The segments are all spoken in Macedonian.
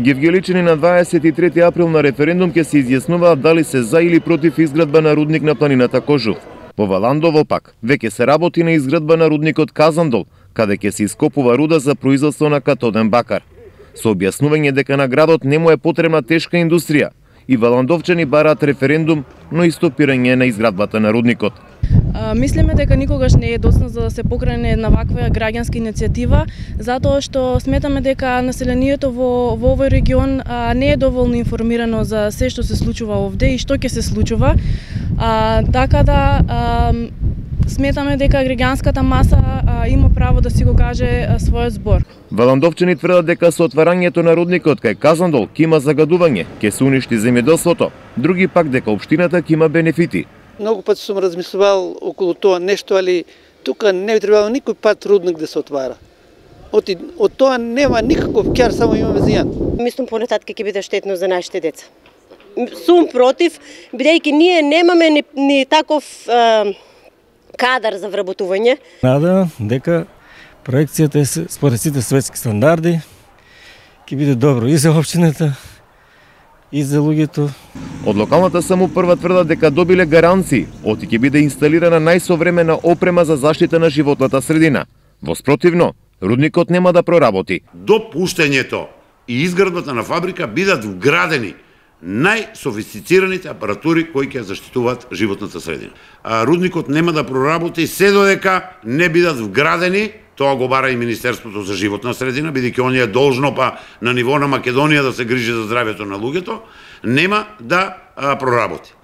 Гевгеличани на 23 април на референдум ќе се изјаснуваат дали се за или против изградба на рудник на планината Кожув. Во Валандово пак веќе се работи на изградба на рудникот Казандол, каде ќе се ископува руда за производство на катоден бакар. Со објаснување дека на градот не му е потребна тешка индустрија и валандовчани бараат референдум, но и стопирање на изградбата на рудникот. Мислиме дека никогаш не е доцна за да се покрене една ваква граѓанска иницијатива, затоа што сметаме дека населението во овој регион не е доволно информирано за се што се случува овде и што ќе се случува. Така да сметаме дека граѓанската маса има право да си го каже својот збор. Валандовчани тврдат дека со отварањето на рудникот кај Казандол ќе има загадување, ќе се уништи земјоделството, други пак дека општината ќе има бенефити. Многу пати сум размислувал околу тоа нешто, али тука не би требало никој пат рудник да се отвара. Од тоа нема никаков кјар, само имаме зијан. Мислам понататка ќе биде штетно за нашите деца. Сум против, бидејќи ние немаме ни таков кадар за вработување. Надам дека проекцијата е според сите светски стандарди, ќе биде добро и за општината, и за луѓето. Од локалната самоуправа тврдат дека добиле гаранции, оти ќе биде инсталирана најсовремена опрема за заштита на животната средина. Воспротивно, рудникот нема да проработи. До пуштањето и изградбата на фабрика бидат вградени најсофистицираните апаратури кои ќе заштитуваат животната средина. Рудникот нема да проработи се додека не бидат вградени, тоа го бара и Министерството за животна средина, бидејќи оние е должно на ниво на Македонија да се грижи за здравјето на луѓето, нема да проработи.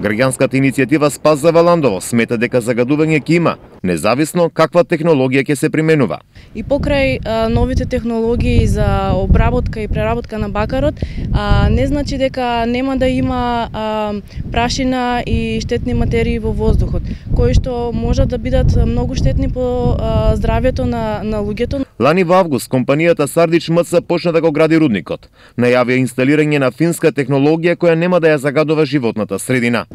Граѓанската иницијатива Спас за Валандово смета дека загадување ќе има, независно каква технологија ќе се применува. И покрај новите технологии за обработка и преработка на бакарот, не значи дека нема да има прашина и штетни материи во воздухот, кои што можат да бидат многу штетни по здравјето на луѓето. Лани во август компанијата Сардич МЦ почна да го гради рудникот. Најавија инсталирање на финска технологија која нема да ја загадува животната средина.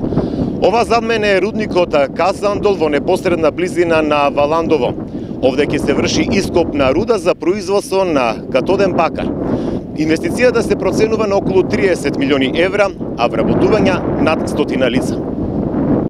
Ова зад мене е рудникот Казандол во непосредна близина на Валандово. Овде ќе се врши ископ на руда за производство на катоден бакар. Инвестицијата се проценува на околу 30 милиони евра, а вработувања над 100 лица.